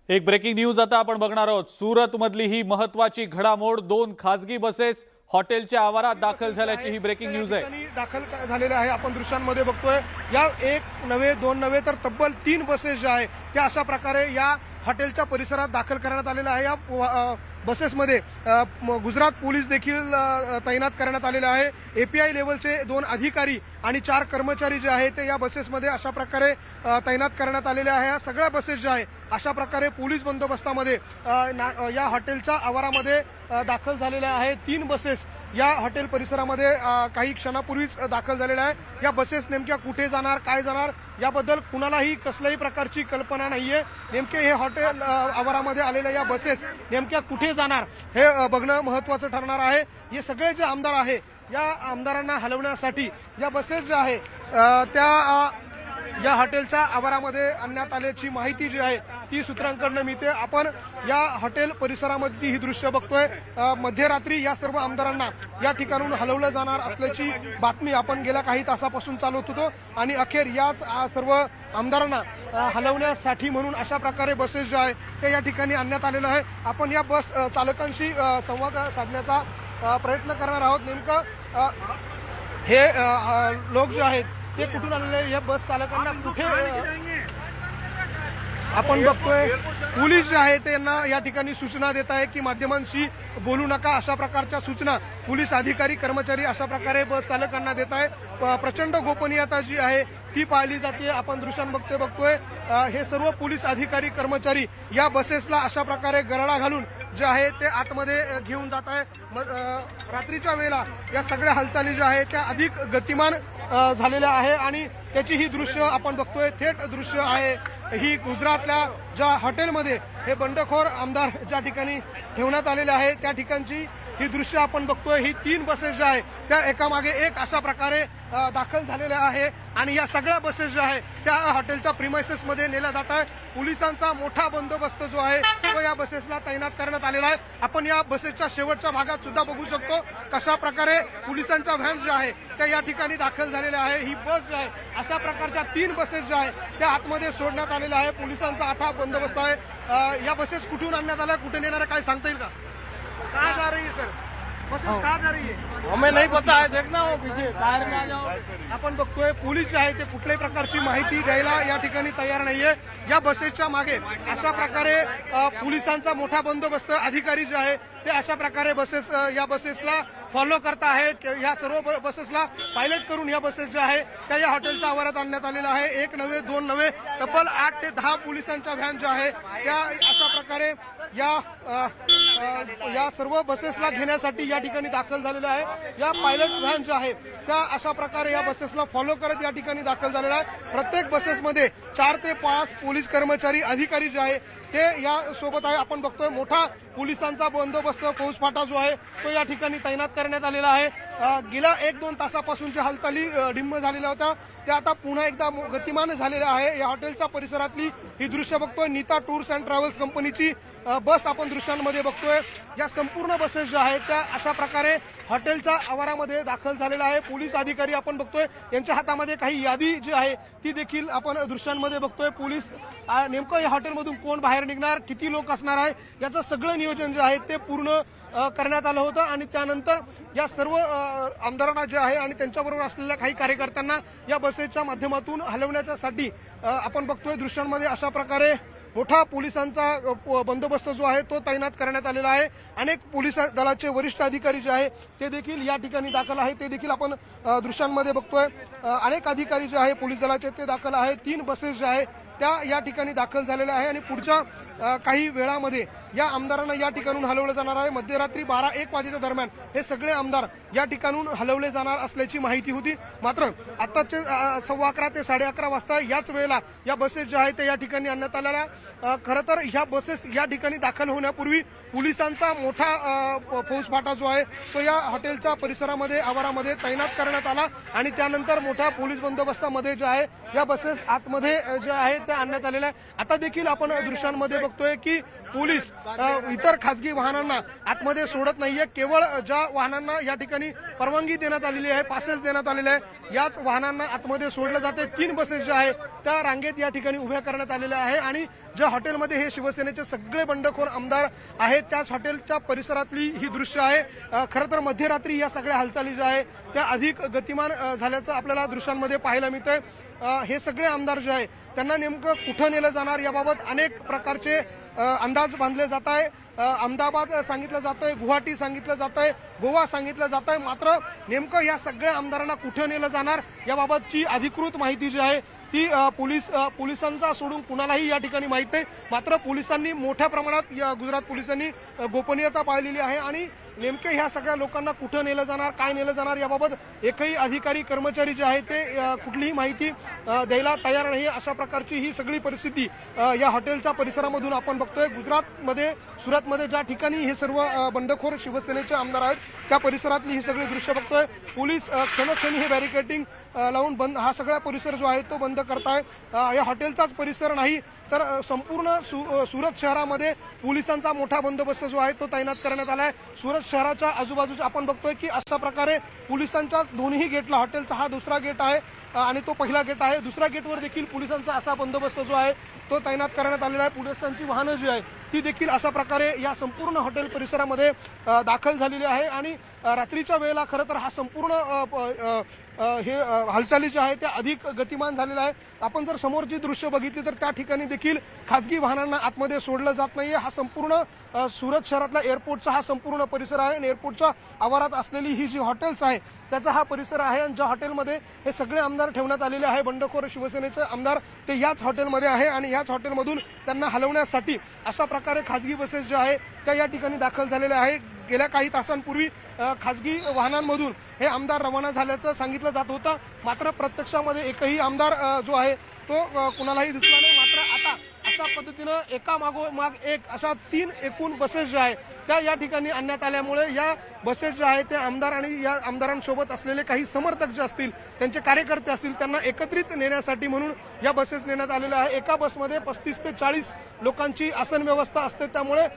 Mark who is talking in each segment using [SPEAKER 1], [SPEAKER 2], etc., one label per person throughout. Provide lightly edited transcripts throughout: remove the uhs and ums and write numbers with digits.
[SPEAKER 1] एक breaking news आता आपण बघणार आहोत। सूरत मधली ही महत्त्वाची घडामोड, 2 खासगी बसेस हॉटेलच्या आवारात दाखल झाल्याची ही ब्रेकिंग न्यूज आहे।
[SPEAKER 2] दाखल झालेले आहे आपण दृश्यांमध्ये बघतोय। या एक नव्हे दोन नव्हे तर तब्बल 3 बसेस ज्या आहे त्या अशा प्रकारे या हॉटेलच्या परिसरात दाखल करण्यात आलेल्या आहे। या बसेसमध्ये गुजरात पोलीस देखील तैनात करण्यात आलेले आहे। एपीआय लेवलचे 2 अधिकारी आणि 4 कर्मचारी जे आहेत ते या बसेसमध्ये अशा प्रकारे तैनात करण्यात आलेले आहे। या सगळ्या बसेस ज्या आहे अशा प्रकारे पोलीस बंदोबस्तामध्ये या हॉटेलच्या आवारामध्ये दाखल झालेल्या आहेत। 3 बसेस या हॉटेल परिसरामध्ये काही क्षणापूर्वीच दाखल झालेल्या आहे। या बसेस नेमक्या कुठे जाणार, काय जाणार याबद्दल कुणालाही कसल्याही प्रकारची कल्पना नाहीये। नेमके हे हॉटेल आवारामध्ये आलेल्या या बसेस नेमक्या कुठे जाणार हे बघणं महत्त्वाचं ठरणार आहे। हे सगळे जे आमदार आहे या आमदारांना हलवण्यासाठी या बसेस ज्या आहे त्या या हॉटेलच्या आवारामध्ये आणण्यात आल्याची माहिती जी आहे ती सूत्रांकडून मिळते। आपण या हॉटेल परिसरामधली ही दृश्य बघतोय। मध्यरात्री या सर्व आमदारांना या ठिकाणून हलवलं जाणार असल्याची बातमी आपण गेल्या काही तासापासून चालवत होतो आणि अखेर याच सर्व आमदारांना हलवण्यासाठी म्हणून अशा प्रकारे बसेस ज्या आहे ते या ठिकाणी आणण्यात आलेलं आहे। आपण या बस चालकांशी संवाद साधण्याचा प्रयत्न करणार आहोत। नेमकं हे लोक जे आहेत ते कुठून आलेले, या बस चालकांना कुठे आपण बघतोय पोलीस जे आहे त्यांना या ठिकाणी सूचना देत आहे की माध्यमांशी बोलू नका, अशा प्रकारच्या सूचना पोलीस अधिकारी कर्मचारी अशा प्रकारे बस चालकांना देत आहे। प्रचंड गोपनीयता जी आहे ती पाळली जाते। आपण दृश्यांमध्ये बघतोय हे सर्व पोलीस अधिकारी कर्मचारी या बसेसला अशा प्रकारे गरडा घालून जे आहे ते आतमध्ये घेऊन जात आहे। रात्रीच्या वेळेला या सगळ्या हालचाली ज्या आहेत त्या अधिक गतिमान झालेल्या आहे आणि त्याची ही दृश्य आपण बघतोय। थेट दृश्य आहे ही गुजरातल्या ज्या हॉटेलमध्ये हे बंडखोर आमदार ज्या ठिकाणी ठेवण्यात आलेले आहे त्या ठिकाणची ही दृश्य आपण बघतोय। ही 3 बसेस ज्या आहे त्या एकामागे एक अशा प्रकारे दाखल झालेल्या आहे आणि या सगळ्या बसेस ज्या आहे त्या हॉटेलच्या प्रिमाइसेस मध्ये नेल्या जात आहे। पोलिसांचा मोठा बंदोबस्त जो आहे तो या बसेसला तैनात करण्यात आलेला आहे। आपण या बसेसच्या शेवटच्या भागात सुद्धा बघू शकतो कशा प्रकारे पोलिसांच्या व्हॅन्स ज्या आहे त्या या ठिकाणी दाखल झालेल्या आहे। ही बस जी आहे अशा प्रकारच्या 3 बसेस ज्या आहे त्या आतमध्ये सोडण्यात आलेल्या आहे। पोलिसांचा आठा बंदोबस्त आहे। या बसेस कुठून आणण्यात आल्या, कुठे नेणार आहे काय सांगता येईल का? कहाँ जा रही है सर? बसेस कहाँ जा रही है?
[SPEAKER 3] हमें नहीं पता है, देखना हो पीछे बाहर में आ जाओ।
[SPEAKER 2] आपण बघतोय पोलीस जे आहे ते कुठल्याही प्रकारची माहिती द्यायला या ठिकाणी तयार नाहीये। या बसेसच्या मागे अशा प्रकारे पोलिसांचा मोठा बंदोबस्त, अधिकारी जे आहे ते अशा प्रकारे या बसेसला फॉलो करत आहेत। या सर्व बसेसला पायलट करून या बसेस ज्या आहे त्या या हॉटेलच्या आवारात आणण्यात आलेल्या आहे। 1 नव्हे 2 नव्हे तब्बल 8 ते 10 पोलिसांच्या व्हॅन ज्या आहे त्या अशा प्रकारे या सर्व बसेसला घेण्यासाठी या ठिकाणी दाखल झालेल्या आहे। या पायलट व्हॅन ज्या आहे त्या अशा प्रकारे या बसेसला फॉलो करत या ठिकाणी दाखल झालेल्या आहे। प्रत्येक बसेसमध्ये 4 ते 5 पोलीस कर्मचारी अधिकारी जे आहे ते या सोबत आहे। आपण बघतोय मोठा पोलिसांचा बंदोबस्त, फौजफाटा जो आहे तो या ठिकाणी तैनात करण्यात आलेला आहे। गेल्या 1-2 तासापासूनच्या हालचाली डिम्म झालेल्या होत्या त्या आता पुन्हा एकदा गतिमान झालेल्या आहे। या हॉटेलच्या परिसरातली ही दृश्य बघतोय। नीता टूर्स अँड ट्रॅव्हल्स कंपनीची बस आपण दृश्यांमध्ये बघतोय। या संपूर्ण बसेस ज्या आहेत त्या अशा प्रकारे हॉटेलच्या आवारामध्ये दाखल झालेला आहे। पोलीस अधिकारी आपण बघतोय यांच्या हातामध्ये काही यादी जी आहे ती देखील आपण दृश्यांमध्ये बघतोय। पोलीस नेमकं या हॉटेलमधून कोण बाहेर निघणार, किती लोक असणार आहे याचं सगळं नियोजन जे आहे ते पूर्ण करण्यात आलं होतं आणि त्यानंतर या सर्व आमदारांना जे आहे आणि त्यांच्याबरोबर असलेल्या काही कार्यकर्त्यांना या बसेसच्या माध्यमातून हलवण्यासाठी आपण बघतोय दृश्यांमध्ये अशा प्रकारे मोठा पोलिसांचा बंदोबस्त जो आहे तो तैनात करण्यात आलेला आहे। अनेक पोलीस दलाचे वरिष्ठ अधिकारी जे आहे ते देखील या ठिकाणी दाखल आहे, ते देखील आपण दृश्यांमध्ये बघतोय। अनेक अधिकारी जे आहे पोलीस दलाचे ते दाखल आहे। 3 बसेस ज्या आहे त्या या ठिकाणी दाखल झालेल्या आहे आणि पुढच्या काही वेळामध्ये या आमदारांना या ठिकाणून हलवलं जाणार आहे। मध्यरात्री 12-1 वाजेच्या दरम्यान हे सगळे आमदार या ठिकाणून हलवले जाणार असल्याची माहिती होती। मात्र आताचे 11:15 ते 11:30 वाजता याच वेळेला या बसेस ज्या आहेत त्या या ठिकाणी आणण्यात आलेल्या। खरं तर ह्या बसेस या ठिकाणी दाखल होण्यापूर्वी पोलिसांचा मोठा फौजफाटा जो आहे तो या हॉटेलच्या परिसरामध्ये आवारामध्ये तैनात करण्यात आला आणि त्यानंतर मोठ्या पोलीस बंदोबस्तामध्ये जे आहे या बसेस आतमध्ये जे आहे त्या आणण्यात आलेल्या आहे। आता देखील आपण दृश्यांमध्ये बघतोय की पोलीस इतर खासगी वाहनांना आतमध्ये सोडत नाहीये। केवळ ज्या वाहनांना या ठिकाणी परवानगी देण्यात आलेली आहे, पासेस देण्यात आलेले आहे। याच वाहनांना आतमध्ये सोडलं जाते। 3 बसेस ज्या आहेत त्या रांगेत या ठिकाणी उभ्या करण्यात आलेल्या आहे आणि ज्या हॉटेलमध्ये हे शिवसेनेचे सगळे बंडखोर आमदार आहेत त्याच हॉटेलच्या परिसरातली ही दृश्य आहे। खरं तर मध्यरात्री या सगळ्या हालचाली ज्या आहे त्या अधिक गतिमान झाल्याचं आपल्याला दृश्यांमध्ये पाहायला मिळतंय। हे सगळे आमदार जे आहे त्यांना नेमकं कुठं नेलं जाणार याबाबत अनेक प्रकारचे अंदाज बांधले जात आहे। अहमदाबाद सांगितलं जात आहे, गुवाहाटी सांगितलं जात आहे, गोवा सांगितलं जात आहे, मात्र नेमकं या सगळ्या आमदारांना कुठं नेलं जाणार याबाबतची अधिकृत माहिती जी आहे ती पोलिसांचा सोडून कुणालाही या ठिकाणी माहित नाही। मात्र पोलिसांनी मोठ्या प्रमाणात गुजरात पोलिसांनी गोपनीयता पाळलेली आहे आणि नेमके ह्या सगळ्या लोकांना कुठं नेलं जाणार, काय नेलं जाणार याबाबत एकही अधिकारी कर्मचारी जे आहे ते कुठलीही माहिती द्यायला तयार नाही। अशा प्रकारची ही सगळी परिस्थिती या हॉटेलच्या परिसरामधून आपण बघतोय। गुजरातमध्ये, सुरतमध्ये ज्या ठिकाणी हे सर्व बंडखोर शिवसेनेचे आमदार आहेत त्या परिसरातली ही सगळी दृश्य बघतोय। पोलीस क्षणोक्षणी हे बॅरिकेडिंग लावून बंद हा सगळा परिसर जो आहे तो बंद करताय। या हॉटेलचाच परिसर नाही तर संपूर्ण सुरत शहरामध्ये पोलिसांचा मोठा बंदोबस्त जो आहे तो तैनात करण्यात आला आहे। सुरत शहराच्या आजूबाजूला आपण बघतोय की अशा प्रकारे पोलिसांच्या दोन्ही गेटला, हॉटेलचा हा दुसरा गेट आहे आणि तो पहिला गेट आहे, दुसऱ्या गेटवर देखील पोलिसांचा असा बंदोबस्त जो आहे तो तैनात करण्यात आलेला आहे। पोलिसांची वाहनं जी आहे ती देखील अशा प्रकारे या संपूर्ण हॉटेल परिसरामध्ये दाखल झालेली आहे आणि रात्रीच्या वेळेला खरं तर हा संपूर्ण हे हालचाली ज्या आहेत त्या अधिक गतिमान झालेल्या आहे। आपण जर समोरची दृश्य बघितली तर त्या ठिकाणी देखील खाजगी वाहनांना आतमध्ये सोडलं जात नाहीये। हा संपूर्ण सुरत शहरातला एअरपोर्टचा हा संपूर्ण परिसर आहे आणि एअरपोर्टच्या आवारात असलेली ही जी हॉटेल्स आहे त्याचा हा परिसर आहे आणि ज्या हॉटेलमध्ये हे सगळे आमदार ठेवण्यात आलेले आहे बंडखोर शिवसेनेचे आमदार ते याच हॉटेलमध्ये आहे आणि याच हॉटेलमधून त्यांना हलवण्यासाठी अशा प्रकारे खाजगी बसेस ज्या आहे त्या या ठिकाणी दाखल झालेल्या आहे। गेल्या काही तासांपूर्वी खाजगी वाहनांमधून हे आमदार रवाना झाल्याचं सांगितलं जात होतं, मात्र प्रत्यक्षामध्ये एकही आमदार जो आहे तो कुणालाही दिसला नाही। मात्र आता अशा पद्धतीनं एकामागोमाग एक अशा 3 एकूण बसेस ज्या आहेत त्या या ठिकाणी आणण्यात आल्यामुळे या बसेस ज्या आहेत त्या आमदार आणि या आमदारांसोबत असलेले काही समर्थक जे असतील, त्यांचे कार्यकर्ते असतील, त्यांना एकत्रित नेण्यासाठी म्हणून या बसेस नेण्यात आलेल्या आहे। एका बसमध्ये 35 ते 40 लोकांची आसन व्यवस्था असते, त्यामुळे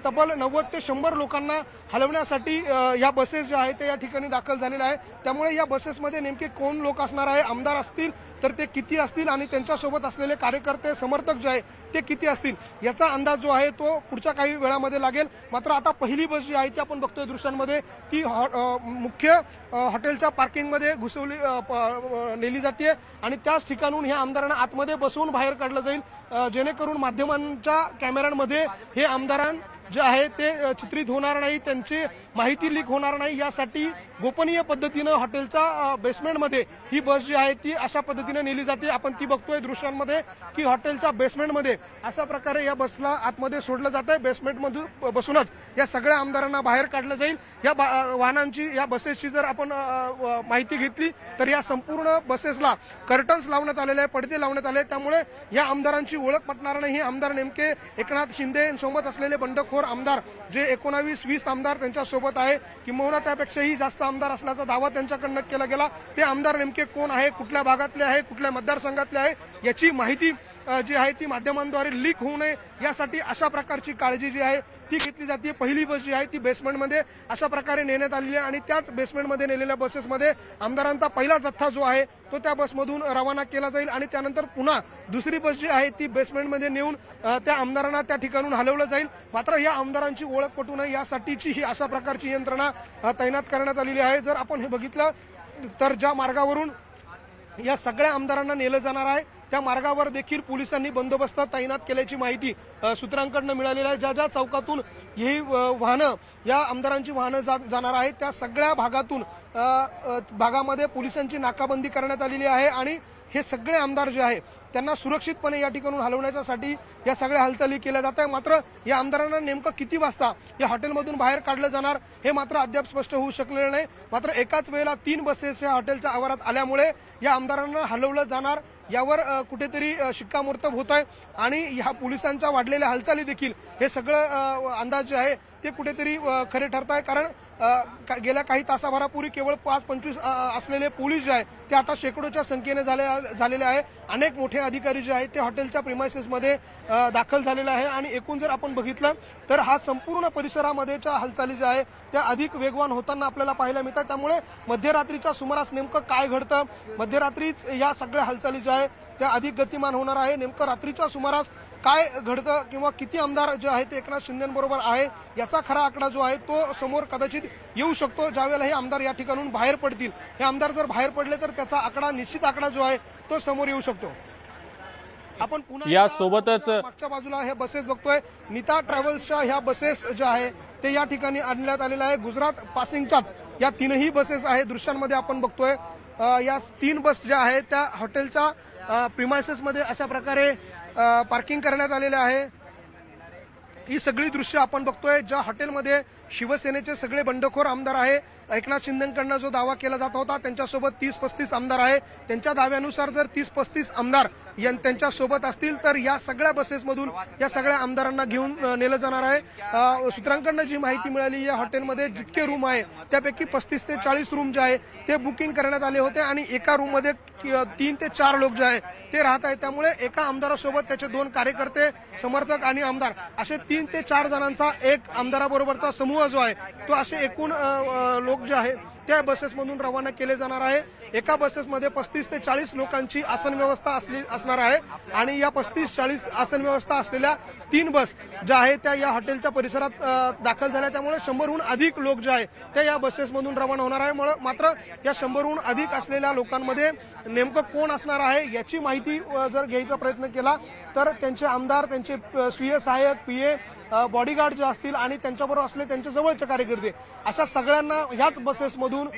[SPEAKER 2] तब्बल 90 ते 100 लोकांना हलवण्यासाठी या बसेस ज्या आहेत त्या या ठिकाणी दाखल झालेल्या आहेत। त्यामुळे या बसेसमध्ये नेमके कोण लोक असणार आहे, आमदार असतील तर ते किती असतील आणि त्यांच्यासोबत असलेले कार्यकर्ते, समर्थक जे आहे ते किती असतील याचा अंदाज जो आहे तो पुढच्या काही वेळामध्ये लागेल। मात्र आता पहिली बस जी आहे ती आपण बघतोय दृश्यांमध्ये ती मुख्य हॉटेलच्या पार्किंगमध्ये घुसवली नेली जाते आणि त्याच ठिकाणून ह्या आमदारांना आतमध्ये बसवून बाहेर काढलं जाईल, जेणेकरून माध्यमांच्या कॅमेऱ्यांमध्ये हे आमदारां जे आहे ते चित्रित होणार नाही, त्यांची माहिती लीक होणार नाही यासाठी गोपनीय पद्धतीनं हॉटेलच्या बेसमेंटमध्ये ही बस जी आहे ती अशा पद्धतीने नेली जाते। आपण ती बघतोय दृश्यांमध्ये की हॉटेलच्या बेसमेंटमध्ये अशा प्रकारे या बसला आतमध्ये सोडलं जात आहे। बेसमेंटमधून बसूनच या सगळ्या आमदारांना बाहेर काढलं जाईल। या वाहनांची, या बसेसची जर आपण माहिती घेतली तर या संपूर्ण बसेसला कर्टन्स लावण्यात आलेले आहे, पडदे लावण्यात आले, त्यामुळे या आमदारांची ओळख पटणार नाही। हे आमदार नेमके एकनाथ शिंदे सोबत असलेले बंडखोर आमदार जे 19-20 आमदार त्यांच्या सोबत आहे, किंबहुना त्यापेक्षाही जास्त आमदार असल्याचा दावा त्यांच्याकडनं केला गेला, ते आमदार नेमके कोण आहे, कुठल्या भागातले आहे, कुठल्या मतदारसंघातले आहे याची माहिती जी आहे ती माध्यमांद्वारे लीक होऊ नये यासाठी अशा प्रकारची काळजी जी आहे ती घेतली जाते। पहिली बस जी आहे ती बेसमेंटमध्ये अशा प्रकारे नेण्यात आलेली आहे आणि त्याच बेसमेंटमध्ये नेलेल्या बसेसमध्ये आमदारांचा पहिला जथ्था जो आहे तो त्या बसमधून रवाना केला जाईल आणि त्यानंतर पुन्हा दुसरी बस जी आहे ती बेसमेंटमध्ये नेऊन त्या आमदारांना त्या ठिकाणून हलवलं जाईल। मात्र या आमदारांची ओळख पटू नये यासाठीची ही अशा प्रकारची यंत्रणा तैनात करण्यात आलेली आहे। जर आपण हे बघितलं तर ज्या मार्गावरून या सगळ्या आमदारांना नेलं जाणार आहे त्या मार्गावर देखील पोलिसांनी बंदोबस्त तैनात केल्याची माहिती सूत्रांकडून मिळालेली आहे। ज्या ज्या चौकातून ही वाहनं, या आमदारांची वाहनं जाणार आहेत त्या सगळ्या भागामध्ये पोलिसांची नाकाबंदी करण्यात आलेली आहे आणि हे सगळे आमदार जे आहे त्यांना सुरक्षितपणे या ठिकाणून हलवण्यासाठी या सगळ्या हालचाली केल्या जात आहे। मात्र या आमदारांना नेमकं किती वाजता या हॉटेलमधून बाहेर काढलं जाणार हे मात्र अद्याप स्पष्ट होऊ शकलेलं नाही। मात्र एकाच वेळेला 3 बसेस या हॉटेलच्या आवारात आल्यामुळे या आमदारांना हलवलं जाणार यावर कुठेतरी शिक्कामोर्तब होत आहे आणि ह्या पोलिसांच्या वाढलेल्या हालचाली देखील हे सगळं अंदाज जे आहे ते कुठेतरी खरे ठरत आहे, कारण गेल्या काही तासाभरापूर्वी केवळ 5-25 असलेले पोलीस जे आहे ते आता शेकडोच्या संख्येने झालेले आहे. अनेक मोठे अधिकारी जे आहेत ते हॉटेलच्या प्रिमायसेसमध्ये दाखल झालेले आहे आणि एकूण जर आपण बघितलं तर हा संपूर्ण परिसरामध्येच्या हालचाली ज्या आहे त्या अधिक वेगवान होताना आपल्याला पाहायला मिळतात. त्यामुळे मध्यरात्रीच्या सुमारास नेमकं काय घडतं, मध्यरात्रीच या सगळ्या हालचाली ज्या आहे त्या अधिक गतिमान होणार आहे. नेमकं रात्रीच्या सुमारास काय घडतं किंवा किती आमदार जे आहेत ते एकनाथ शिंदेबरोबर आहे याचा खरा आकडा जो आहे तो समोर कदाचित येऊ शकतो ज्यावेळेला हे आमदार या ठिकाणून बाहेर पडतील. हे आमदार जर बाहेर पडले तर त्याचा आकडा, निश्चित आकडा जो आहे तो समोर येऊ शकतो. आपण पुन्हा
[SPEAKER 1] या सोबतच
[SPEAKER 2] मागच्या बाजूला हे बसेस बघतोय. नीता ट्रॅव्हल्सच्या ह्या बसेस ज्या आहे ते या ठिकाणी आणण्यात आलेल्या आहे. गुजरात पासिंगच्याच या तीनही बसेस आहे. दृश्यांमध्ये आपण बघतोय या 3 बस ज्या आहेत त्या हॉटेलच्या प्रिमायसेसमध्ये अशा प्रकारे पार्किंग करण्यात आलेले आहे. ही सगळी दृश्य आपण बघतोय ज्या हॉटेलमध्ये शिवसेनेचे सगळे बंडखोर आमदार आहे. एकनाथ शिंदेकडनं जो दावा केला जात होता त्यांच्यासोबत 30-35 आमदार आहे. त्यांच्या दाव्यानुसार जर 30-35 आमदार त्यांच्यासोबत असतील तर या सगळ्या बसेसमधून या सगळ्या आमदारांना घेऊन नेलं जाणार आहे. सूत्रांकडनं जी माहिती मिळाली या हॉटेलमध्ये जितके रूम आहे त्यापैकी 35 ते 40 रूम जे आहे ते बुकिंग करण्यात आले होते आणि एका रूममध्ये 3 ते 4 लोक जे आहे ते राहत आहेत. त्यामुळे एका आमदारासोबत त्याचे 2 कार्यकर्ते, समर्थक आणि आमदार असे 3 ते 4 जणांचा एक आमदाराबरोबरचा समूह जो आहे तो असे एकूण लोक जे आहेत त्या बसेसमधून रवाना केले जाणार आहे. एका बसेसमध्ये 35 ते 40 लोकांची आसन व्यवस्था असणार आहे आणि या 35-40 आसन व्यवस्था असलेल्या 3 बस ज्या आहेत त्या या हॉटेलच्या परिसरात दाखल झाल्या. त्यामुळे 100हून अधिक लोक जे आहे ते या बसेसमधून रवाना होणार आहे. मात्र या 100हून अधिक असलेल्या लोकांमध्ये नेमकं कोण असणार आहे याची माहिती जर घ्यायचा प्रयत्न केला तर त्यांचे आमदार, त्यांचे स्वीय सहाय्यक, पीए, बॉडीगार्ड जे असतील आणि त्यांच्याबरोबर असले त्यांच्या जवळचे कार्यकर्ते अशा सगळ्यांना ह्याच बसेसमधून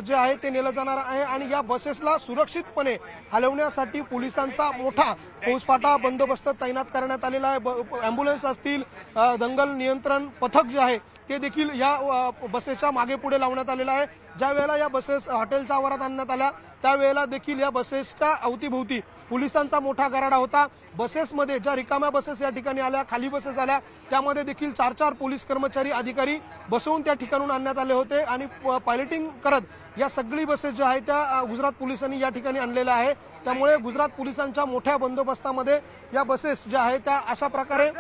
[SPEAKER 2] जे आहे ते नेलं जाणार आहे. आणि या बसेसला सुरक्षितपणे हलवण्यासाठी पोलिसांचा मोठा फौजफाटा बंदोबस्त तैनात करण्यात आलेला आहे. अँब्युलन्स असतील, दंगल नियंत्रण पथक जे आहे ते देखील या बसेसच्या मागे पुढे लावण्यात आलेलं आहे. ज्या वेळेला या बसेस हॉटेलच्या आवारात आणण्यात आल्या त्यावेळेला देखील या बसेसच्या अवतीभोवती पोलिसांचा मोठा गराडा होता. बसेसमध्ये ज्या रिकाम्या बसेस या ठिकाणी आल्या, खाली बसेस आल्या, त्यामध्ये देखील 4-4 पोलीस कर्मचारी, अधिकारी बसवून त्या ठिकाणून आणण्यात आले होते आणि पायलटिंग करत या सगळी बसेस ज्या आहेत त्या गुजरात पोलिसांनी या ठिकाणी आणलेल्या आहे. त्यामुळे गुजरात पोलिसांच्या मोठ्या बंदोबस्तामध्ये या बसेस ज्या आहेत त्या अशा प्रकारे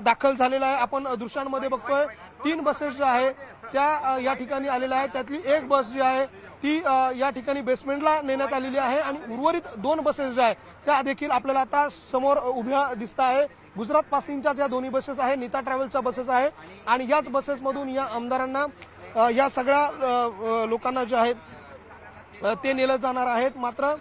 [SPEAKER 2] दाखल झालेल्या आहे. आपण दृश्यांमध्ये बघतोय 3 बसेस ज्या आहेत त्या या ठिकाणी आलेल्या आहेत. त्यातली एक बस जी आहे ती या ठिकाणी बेसमेंटला नेण्यात आलेली आहे आणि उर्वरित 2 बसेस ज्या आहेत त्या देखील आपल्याला आता समोर उभ्या दिसत आहे. गुजरात पासिंगच्या ज्या दोन्ही बसेस आहे, नीता ट्रॅव्हल्सच्या बसेस आहे आणि याच बसेसमधून या आमदारांना, या सगळ्या लोकांना जे आहेत ते नेलं जाणार आहेत. मात्र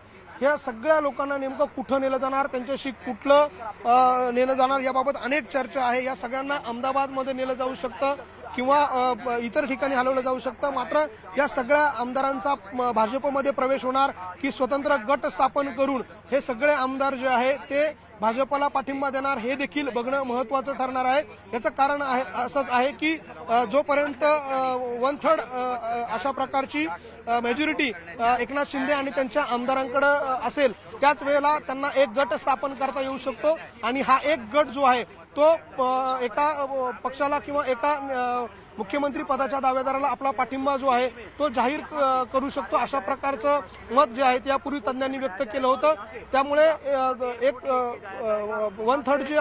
[SPEAKER 2] या सगळ्या लोकांना नेमकं कुठं नेलं जाणार, त्यांच्याशी कुठलं नेलं जाणार याबाबत अनेक चर्चा आहे. या सगळ्यांना अहमदाबादमध्ये नेलं जाऊ शकतं किंवा इतर ठिकाणी हलवलं जाऊ शकतं. मात्र या सगळ्या आमदारांचा भाजपमध्ये प्रवेश होणार की स्वतंत्र गट स्थापन करून हे सगळे आमदार जे आहे ते भाजपला पाठिंबा देणार हे देखील बघणं महत्त्वाचं ठरणार आहे. याचं कारण असंच आहे की जोपर्यंत 1/3 अशा प्रकारची मेजॉरिटी एकनाथ शिंदे आणि त्यांच्या आमदारांकडे असेल त्याच वेळेला त्यांना एक गट स्थापन करता येऊ शकतो आणि हा एक गट जो आहे तो एका पक्षाला किंवा एका मुख्यमंत्री पदाच्या दावेदाराला आपला पाठिंबा जो आहे तो जाहीर करू शकतो. अशा प्रकारचं मत जे आहे यापूर्वी तज्ज्ञांनी व्यक्त केलं होतं. त्यामुळे एक 1/3 जी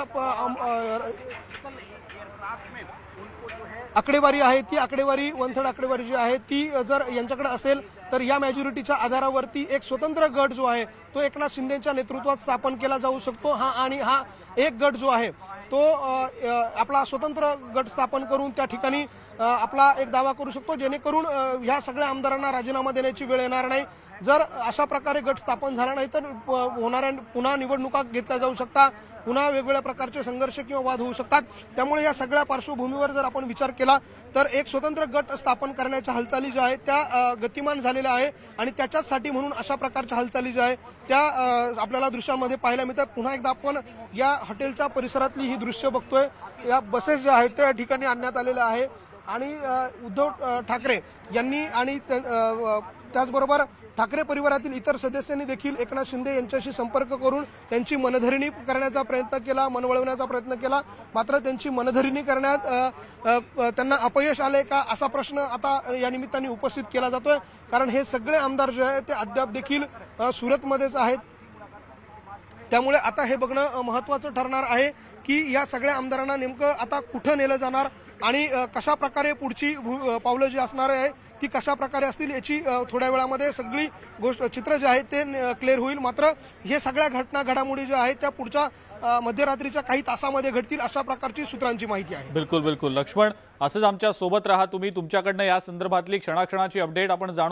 [SPEAKER 2] आकडेवारी आहे ती आकडेवारी 1/3 आकडेवारी जी आहे ती जर यांच्याकडे असेल तर या मेजॉरिटीच्या आधारावरती एक स्वतंत्र गट जो आहे तो एकनाथ शिंदेच्या नेतृत्वात स्थापन केला जाऊ शकतो. हा एक गट जो आहे तो आपला स्वतंत्र गट स्थापन करून त्या ठिकाणी आपला एक दावा करू शकतो जेणेकरून ह्या सगळ्या आमदारांना राजीनामा देण्याची वेळ येणार नाही. जर अशा प्रकारे गट स्थापन झाला नाही तर होणाऱ्या पुन्हा निवडणुका घेतल्या जाऊ शकतात, पुन्हा वेगवेगळ्या प्रकारचे संघर्ष किंवा वाद होऊ शकतात. त्यामुळे या सगळ्या पार्श्वभूमीवर जर आपण विचार केला तर एक स्वतंत्र गट स्थापन करण्याच्या हालचाली ज्या आहेत त्या गतिमान झालेल्या आहे आणि त्याच्यासाठी म्हणून अशा प्रकारच्या हालचाली ज्या आहेत त्या आपल्याला दृश्यांमध्ये पाहायला मिळतात. पुन्हा एकदा आपण या हॉटेलच्या परिसरातली ही दृश्य बघतोय. या बसेस ज्या आहेत त्या ठिकाणी आणण्यात आलेल्या आहे आणि उद्धव ठाकरे यांनी आणि त्याचबरोबर ठाकरे परिवारातील इतर सदस्यांनी देखील एकनाथ शिंदे यांच्याशी संपर्क करून त्यांची मनधरणी करण्याचा प्रयत्न केला, मन वळवण्याचा प्रयत्न केला, मात्र त्यांची मनधरणी करण्यात त्यांना अपयश आले का असा प्रश्न आता या निमित्ताने उपस्थित केला जातोय. कारण हे सगळे आमदार जे आहेत ते अद्याप देखील सुरतमध्येच आहेत. त्यामुळे आता हे बघणं महत्त्वाचं ठरणार आहे की या सगळ्या आमदारांना नेमकं आता कुठं नेलं जाणार आणि कशा प्रकारे पुढची पावलं जी असणार आहे ती कशा प्रकारे असतील याची थोड्या वेळामध्ये सगळी गोष्ट चित्र जे आहे ते क्लिअर होईल. मात्र हे सगळ्या घडामोडी ज्या आहेत त्या पुढच्या मध्यरात्रीच्या काही तासामध्ये घडतील अशा प्रकारची सूत्रांची माहिती आहे.
[SPEAKER 1] बिलकुल बिलकुल लक्ष्मण, असंच आमच्या सोबत राहा तुम्ही. तुमच्याकडनं या संदर्भातली क्षणाक्षणाची अपडेट आपण जाणून